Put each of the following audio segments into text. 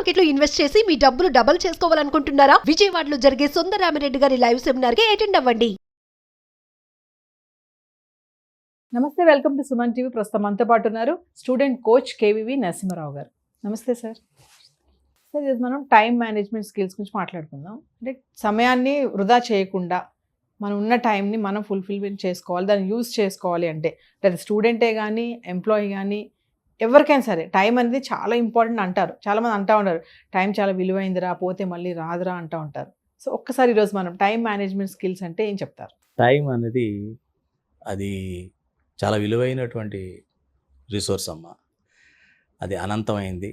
Market లో invest చేసి మీ డబ్బులు డబుల్ చేసుకోవాలనుకుంటున్నారా? విజయవాడలో జరిగే సుందరరామిరెడ్డి గారి లైవ్ సెమినార్ కి అటెండ్ అవ్వండి. నమస్తే, వెల్కమ్ టు సుమన్ టీవీ. ప్రస్తుతం మనతో పాటు ఉన్నారు స్టూడెంట్ కోచ్ కేవీవి నరసింహారావు గారు. నమస్తే సార్. సార్, ఈరోజు మనం టైం మేనేజ్మెంట్ స్కిల్స్ గురించి మాట్లాడుకుందాం. అంటే సమయాన్ని వృధా చేయకుండా మనం ఉన్న టైంని మనం ఫుల్ఫిల్మెంట్ చేసుకోవాలి, దాన్ని యూజ్ చేసుకోవాలి. అంటే అది స్టూడెంటే కానీ ఎంప్లాయీ కానీ ఎవరికైనా సరే టైం అనేది చాలా ఇంపార్టెంట్ అంటారు. చాలామంది అంటూ ఉంటారు, టైం చాలా విలువైందిరా, పోతే మళ్ళీ రాదురా అంటూ ఉంటారు. సో ఒక్కసారి ఈరోజు మనం టైం మేనేజ్మెంట్ స్కిల్స్ అంటే ఏం చెప్తారు? టైం అనేది అది చాలా విలువైనటువంటి రిసోర్స్ అమ్మ. అది అనంతమైంది,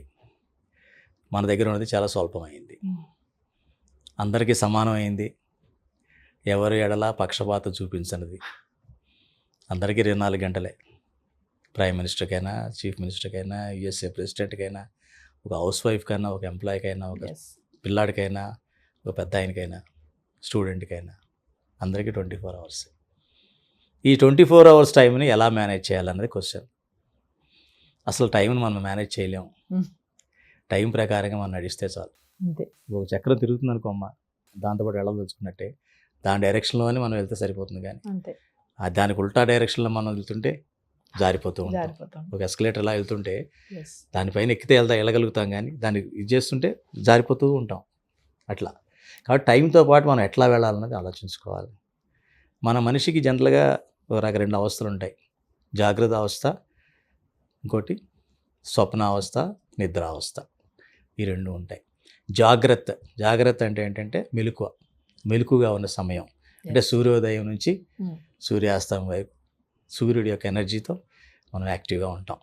మన దగ్గర ఉన్నది చాలా స్వల్పమైంది, అందరికీ సమానమైంది, ఎవరి ఎడల పక్షపాతం చూపించనిది. అందరికీ 24 గంటలే. ప్రైమ్ మినిస్టర్కైనా, చీఫ్ మినిస్టర్కైనా, యుఎస్ఏ ప్రెసిడెంట్కైనా, ఒక హౌస్ వైఫ్కైనా, ఒక ఎంప్లాయీకైనా, ఒక పిల్లాడికైనా, ఒక పెద్ద ఆయనకైనా, స్టూడెంట్కైనా అందరికీ 24 అవర్స్. ఈ 24 అవర్స్ టైంని ఎలా మేనేజ్ చేయాలన్నది క్వశ్చన్. అసలు టైంని మనం మేనేజ్ చేయలేము. టైం ప్రకారంగా మనం నడిస్తే చాలు. అంతే. ఒక చక్రం తిరుగుతుంది అనుకోమ్మ, దాంతోపాటు వెళ్ళదలుచుకున్నట్టే దాని డైరెక్షన్లోనే మనం వెళ్తే సరిపోతుంది. కానీ అంతే, దానికి ఉల్టా డైరెక్షన్లో మనం వెళ్తుంటే జారిపోతూ ఉంటాం. ఒక ఎస్కలేటర్ ఎలా వెళ్తుంటే దానిపైన ఎక్కితే వెళ్ళగలుగుతాం, కానీ దాన్ని ఇది చేస్తుంటే జారిపోతూ ఉంటాం అట్లా. కాబట్టి టైంతో పాటు మనం ఎట్లా వెళ్ళాలన్నది ఆలోచించుకోవాలి. మన మనిషికి జనరల్గా ఒక 2 అవస్థలు ఉంటాయి. జాగ్రత్త అవస్థ, ఇంకోటి స్వప్నావస్థ, నిద్రావస్థ. ఈ 2 ఉంటాయి. జాగ్రత్త అంటే ఏంటంటే మెలకుగా ఉన్న సమయం. అంటే సూర్యోదయం నుంచి సూర్యాస్తం వైపు సూర్యుడి యొక్క ఎనర్జీతో మనం యాక్టివ్గా ఉంటాం.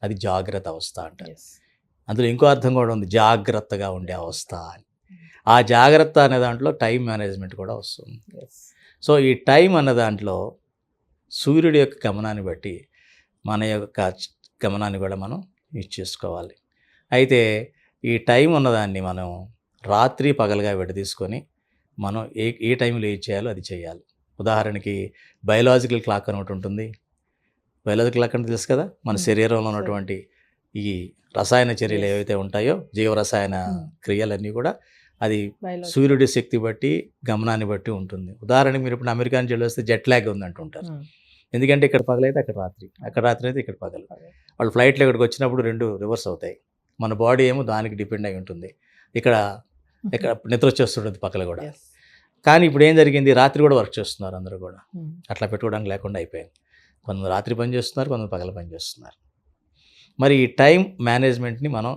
అది జాగ్రత్త అవస్థ అంటారు. అందులో ఇంకో అర్థం కూడా ఉంది, జాగ్రత్తగా ఉండే అవస్థ అని. ఆ జాగ్రత్త అనే దాంట్లో టైం మేనేజ్మెంట్ కూడా వస్తుంది. సో ఈ టైం అన్న దాంట్లో సూర్యుడి యొక్క గమనాన్ని బట్టి మన యొక్క గమనాన్ని కూడా మనం యూజ్ చేసుకోవాలి. అయితే ఈ టైం ఉన్నదాన్ని మనం రాత్రి పగలుగా విడదీసుకొని మనం ఏ టైంలో ఏం చేయాలో అది చేయాలి. ఉదాహరణకి బయలాజికల్ క్లాక్ అని ఒకటి ఉంటుంది. బయలాజికల్ క్లాక్ అంటే తెలుసు కదా, మన శరీరంలో ఉన్నటువంటి ఈ రసాయన చర్యలు ఏవైతే ఉంటాయో, జీవరసాయన క్రియలన్నీ కూడా అది సూర్యుడి శక్తి బట్టి గమనాన్ని బట్టి ఉంటుంది. ఉదాహరణకి మీరు ఇప్పుడు అమెరికా నుంచి వస్తే జెట్ ల్యాగ్ ఉందంటుంటారు. ఎందుకంటే ఇక్కడ పగలైతే అక్కడ రాత్రి, అక్కడ రాత్రి అయితే ఇక్కడ పగలు. వాళ్ళు ఫ్లైట్లో ఇక్కడికి వచ్చినప్పుడు 2 రివర్స్ అవుతాయి. మన బాడీ ఏమో దానికి డిపెండ్ అయి ఉంటుంది. ఇక్కడ నిద్ర వచ్చేస్తుంటుంది పక్కల కూడా. కానీ ఇప్పుడు ఏం జరిగింది, రాత్రి కూడా వర్క్ చేస్తున్నారు అందరూ కూడా. అట్లా పెట్టుకోవడానికి లేకుండా అయిపోయింది. కొంతమంది రాత్రి పని చేస్తున్నారు, కొంతమంది పగల పని చేస్తున్నారు. మరి ఈ టైం మేనేజ్మెంట్ని మనం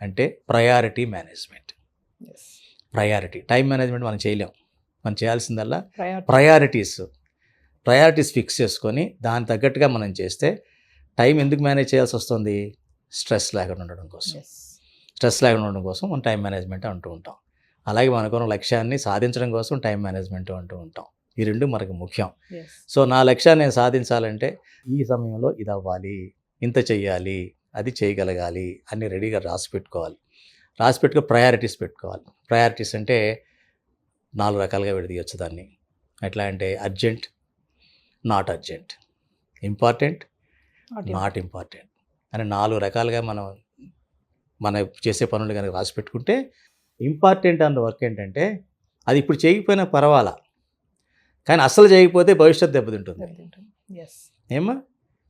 అంటే ప్రయారిటీ మేనేజ్మెంట్. టైం మేనేజ్మెంట్ మనం చేయలేం. మనం చేయాల్సిందల్లా ప్రయారిటీస్ ఫిక్స్ చేసుకొని దాని తగ్గట్టుగా మనం చేస్తే టైం ఎందుకు మేనేజ్ చేయాల్సి వస్తుంది? స్ట్రెస్ లేకుండా ఉండడం కోసం మనం టైం మేనేజ్మెంట్ అంటూ ఉంటాం. అలాగే మనకున్న లక్ష్యాన్ని సాధించడం కోసం టైం మేనేజ్మెంట్ అంటూ ఉంటాం. ఈ 2 మనకు ముఖ్యం. సో నా లక్ష్యాన్ని నేను సాధించాలంటే ఈ సమయంలో ఇది అవ్వాలి, ఇంత చెయ్యాలి, అది చేయగలగాలి అని రెడీగా రాసి పెట్టుకొని ప్రయారిటీస్ పెట్టుకోవాలి. ప్రయారిటీస్ అంటే 4 రకాలుగా విడదీయచ్చు దాన్ని. ఎట్లా అంటే urgent, not urgent, important, not important అని 4 రకాలుగా మన చేసే పనులు కనుక రాసి పెట్టుకుంటే, ఇంపార్టెంట్ అన్న వర్క్ ఏంటంటే అది ఇప్పుడు చేయకపోయినా పర్వాలా, కానీ అసలు చేయకపోతే భవిష్యత్తు దెబ్బతింటుంది. ఏమా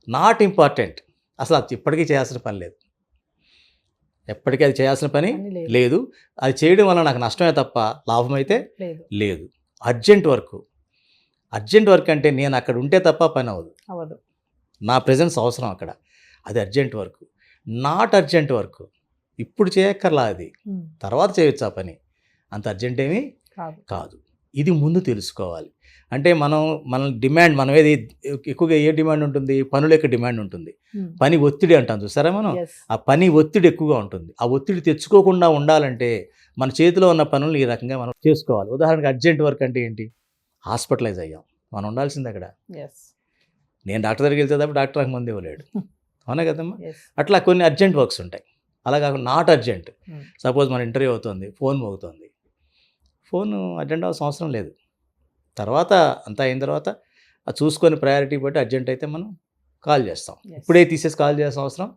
నాట్ ఇంపార్టెంట్, అసలు అది ఇప్పటికీ చేయాల్సిన పని లేదు, ఎప్పటికీ అది చేయాల్సిన పని లేదు, అది చేయడం వల్ల నాకు నష్టమే తప్ప లాభం అయితే లేదు. అర్జెంట్ వర్క్ అంటే నేను అక్కడ ఉంటే తప్ప పని అవ్వదు, నా ప్రెజెన్స్ అవసరం అక్కడ, అది urgent work. Not urgent work ఇప్పుడు చేయక్కర్లా, అది తర్వాత చేయొచ్చు ఆ పని, అంత అర్జెంట్ ఏమీ కాదు. ఇది ముందు తెలుసుకోవాలి. అంటే మన డిమాండ్, మనం ఏది ఎక్కువగా ఏ డిమాండ్ ఉంటుంది, పనుల యొక్క డిమాండ్ ఉంటుంది. పని ఒత్తిడి అంటాం చూసారా మనం, ఆ పని ఒత్తిడి ఎక్కువగా ఉంటుంది. ఆ ఒత్తిడి తెచ్చుకోకుండా ఉండాలంటే మన చేతిలో ఉన్న పనులు ఈ రకంగా మనం చేసుకోవాలి. ఉదాహరణకి అర్జెంట్ వర్క్ అంటే ఏంటి, హాస్పిటలైజ్ అయ్యాం, మనం ఉండాల్సింది అక్కడ. నేను డాక్టర్ దగ్గరికి వెళ్తే తప్ప డాక్టర్ నాకు మందు ఇవ్వలేడు, అవునా కదమ్మా. అట్లా కొన్ని అర్జెంట్ వర్క్స్ ఉంటాయి. అలా కాకుండా నాట్ అర్జెంట్, సపోజ్ మన ఇంటర్వ్యూ అవుతుంది, ఫోన్ మోగుతుంది, ఫోన్ అటెండ్ అవ్వాల్సిన అవసరం లేదు, తర్వాత అంతా అయిన తర్వాత అది చూసుకొని ప్రయారిటీ బట్టి అర్జెంట్ అయితే మనం కాల్ చేస్తాం. ఇప్పుడే తీసేసి కాల్ చేయాల్సిన అవసరం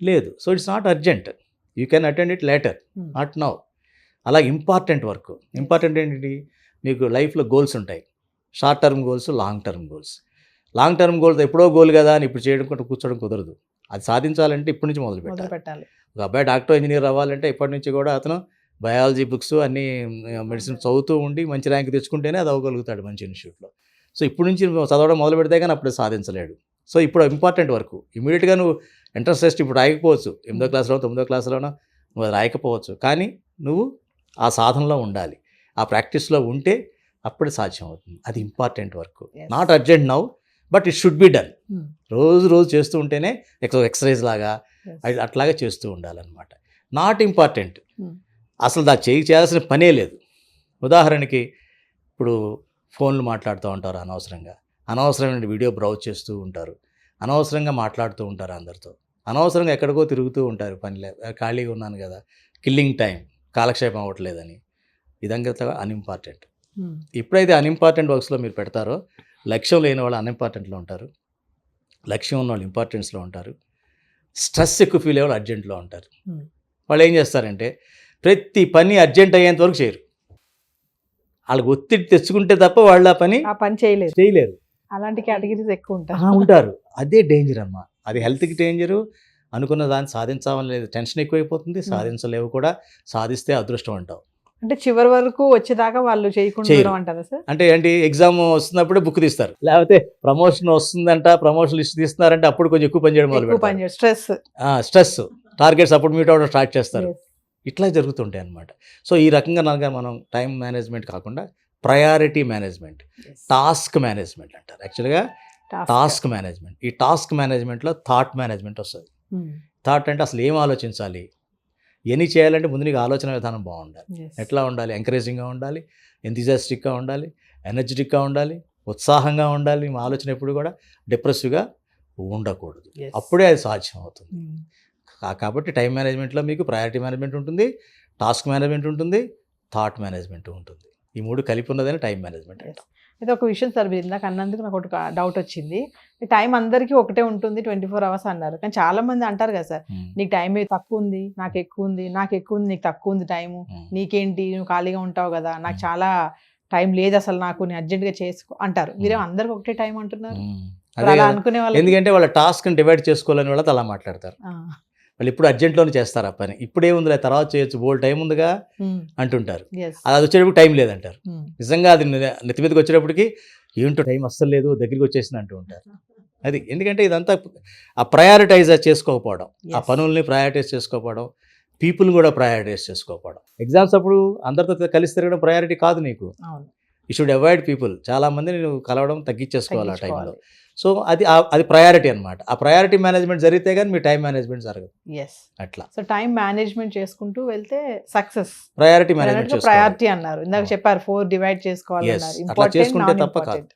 లేదు. So it's not urgent. You can attend it later, not now. అలాగే ఇంపార్టెంట్ వర్క్, ఇంపార్టెంట్ ఏంటి, మీకు లైఫ్లో గోల్స్ ఉంటాయి, short term goals, long term goals. Long term goals ఎప్పుడో గోల్ కదా అని ఇప్పుడు చేయడం కూడా కూర్చోవడం కుదరదు. అది సాధించాలంటే ఇప్పటి నుంచి మొదలు పెట్టాలి. ఒక అబ్బాయి డాక్టర్ ఇంజనీర్ అవ్వాలంటే ఇప్పటి నుంచి కూడా అతను బయాలజీ బుక్స్ అన్నీ మెడిసిన్ చదువుతూ ఉండి మంచి ర్యాంక్ తెచ్చుకుంటేనే అది అవ్వగలుగుతాడు మంచి ఇన్స్టిట్యూట్లో. సో ఇప్పుడు నుంచి చదవడం మొదలు పెడితే కానీ అప్పుడు సాధించలేడు. సో ఇప్పుడు ఇంపార్టెంట్ వర్క్ ఇమీడియట్గా నువ్వు ఎంట్రన్స్ టెస్ట్ ఇప్పుడు రాయకపోవచ్చు, 8వ క్లాస్లో 9వ క్లాస్లోనో నువ్వు అది రాయకపోవచ్చు, కానీ నువ్వు ఆ సాధనలో ఉండాలి, ఆ ప్రాక్టీస్లో ఉంటే అప్పుడు సాధ్యం అవుతుంది. అది important work, not urgent now, but it should be done. రోజు చేస్తూ ఉంటేనే ఎక్సర్సైజ్ లాగా అట్లాగా చేస్తూ ఉండాలన్నమాట. నాట్ ఇంపార్టెంట్, అసలు దాన్ని చేయాల్సిన పనే లేదు. ఉదాహరణకి ఇప్పుడు ఫోన్లు మాట్లాడుతూ ఉంటారు అనవసరమైన వీడియో బ్రౌజ్ చేస్తూ ఉంటారు, అనవసరంగా మాట్లాడుతూ ఉంటారు అందరితో, అనవసరంగా ఎక్కడికో తిరుగుతూ ఉంటారు, ఖాళీగా ఉన్నాను కదా, కిల్లింగ్ టైం, కాలక్షేపం అవ్వట్లేదని. ఇదంతా అన్ఇంపార్టెంట్. ఎప్పుడైతే అన్ఇంపార్టెంట్ వర్క్స్లో మీరు పెడతారో లక్ష్యం లేని వాళ్ళు అన్ఇంపార్టెంట్లో ఉంటారు, లక్ష్యం ఉన్న వాళ్ళు ఇంపార్టెన్స్లో ఉంటారు, స్ట్రెస్ ఎక్కువ ఫీల్ అయ్యే వాళ్ళు అర్జెంట్లో ఉంటారు. వాళ్ళు ఏం చేస్తారంటే ప్రతి పని అర్జెంట్ అయ్యేంత వరకు చేయరు, వాళ్ళకి ఒత్తిడి తెచ్చుకుంటే తప్ప వాళ్ళు ఆ పని చేయలేరు. అలాంటి కేటగిరీస్ ఎక్కువ ఉంటారు. అదే డేంజర్ అమ్మా, అది హెల్త్కి డేంజరు. అనుకున్న దాన్ని సాధించాలని లేదు, టెన్షన్ ఎక్కువైపోతుంది, సాధించలేవు కూడా, సాధిస్తే అదృష్టం అంటావు. అంటే చివరి వరకు వచ్చేదాకా వాళ్ళు చేయకుండా అంటారా సార్? అంటే ఏంటి, ఎగ్జామ్ వస్తున్నప్పుడే బుక్ తీస్తారు, లేకపోతే ప్రమోషన్ వస్తుందంట, ప్రమోషన్ లిస్ట్ తీస్తున్నారంటే అప్పుడు కొంచెం ఎక్కువ పని చేయడం మొదలు, స్ట్రెస్ టార్గెట్స్ అప్పుడు మీట్ అవ్వడం స్టార్ట్ చేస్తారు. ఇట్లా జరుగుతుంటాయి అన్నమాట. సో ఈ రకంగా కనుక మనం టైం మేనేజ్మెంట్ కాకుండా ప్రయారిటీ మేనేజ్మెంట్, టాస్క్ మేనేజ్మెంట్ అంటారు యాక్చువల్గా. టాస్క్ మేనేజ్మెంట్, ఈ టాస్క్ మేనేజ్మెంట్లో థాట్ మేనేజ్మెంట్ వస్తుంది. థాట్ అంటే అసలు ఏం ఆలోచించాలి, ఎన్ని చేయాలంటే ముందు నీకు ఆలోచన విధానం బాగుండాలి. ఎట్లా ఉండాలి, ఎంకరేజింగ్గా ఉండాలి, ఎంథూజియాస్టిక్గా ఉండాలి, ఎనర్జెటిక్గా ఉండాలి, ఉత్సాహంగా ఉండాలి. మా ఆలోచన ఎప్పుడు కూడా డిప్రెసివ్గా ఉండకూడదు, అప్పుడే అది సాధ్యం అవుతుంది. కాబట్టి టైం మేనేజ్మెంట్లో మీకు ప్రయారిటీ మేనేజ్మెంట్ ఉంటుంది, టాస్క్ మేనేజ్మెంట్ ఉంటుంది, థాట్ మేనేజ్మెంట్ ఉంటుంది. ఈ మూడు కలిపి ఉన్నదని టైం మేనేజ్మెంట్ అంటాం. అయితే ఒక విషయం సార్, మీరు ఇందాక అన్నందుకు నాకు ఒక డౌట్ వచ్చింది. టైం అందరికీ ఒకటే ఉంటుంది, 24 hours అన్నారు, కానీ చాలా మంది అంటారు కదా సార్, నీకు టైం తక్కువ ఉంది, నాకు ఎక్కువ ఉంది, నాకు ఎక్కువ ఉంది, నీకు తక్కువ ఉంది టైము, నీకేంటి నువ్వు ఖాళీగా ఉంటావు కదా, నాకు చాలా టైం లేదు అసలు, నాకు నేను అర్జెంట్గా చేసుకో అంటారు. మీరే అందరికి ఒకటే టైం అంటున్నారు. అలా అనుకునే వాళ్ళు, ఎందుకంటే వాళ్ళ టాస్క్ని డివైడ్ చేసుకోవాలని వాళ్ళతో అలా మాట్లాడతారు. వాళ్ళు ఇప్పుడు అర్జెంట్లోనే చేస్తారు ఆ పని, ఇప్పుడేముందిలే తర్వాత చేయొచ్చు, బోల్ టైం ఉందిగా అంటుంటారు. అది వచ్చేటప్పుడు టైం లేదంటారు. నిజంగా అది నెత్తి మీదకి వచ్చేటప్పటికి ఏంటో టైం అస్సలు లేదు, దగ్గరికి వచ్చేసింది అంటూ ఉంటారు. అది ఎందుకంటే ఇదంతా ఆ ప్రయారిటైజ్ చేసుకోకపోవడం, ఆ పనుల్ని ప్రయారిటైజ్ చేసుకోకపోవడం, పీపుల్ కూడా ప్రయారిటైజ్ చేసుకోకపోవడం. ఎగ్జామ్స్ అప్పుడు అందరితో కలిసి తిరగడం ప్రయారిటీ కాదు నీకు. You should avoid people. చాలా మందిని నువ్వు కలవడం తగ్గించేసుకోవాలి ఆ టైంలో. సో అది ప్రయారిటీ అనమాట. ఆ ప్రయారిటీ మేనేజ్మెంట్ జరిగితే కానీ మీ టైం మేనేజ్మెంట్ జరగదు. అట్లా. సో టైం మేనేజ్మెంట్ చేసుకుంటూ వెళ్తే సక్సెస్. ప్రయారిటీ మేనేజ్మెంట్ ప్రయారిటీ అన్నారు ఇందాక చెప్పారు, 4 డివైడ్ చేసుకోవాలి అన్నారు. అట్లా చేసుకుంటే తప్ప కాదు.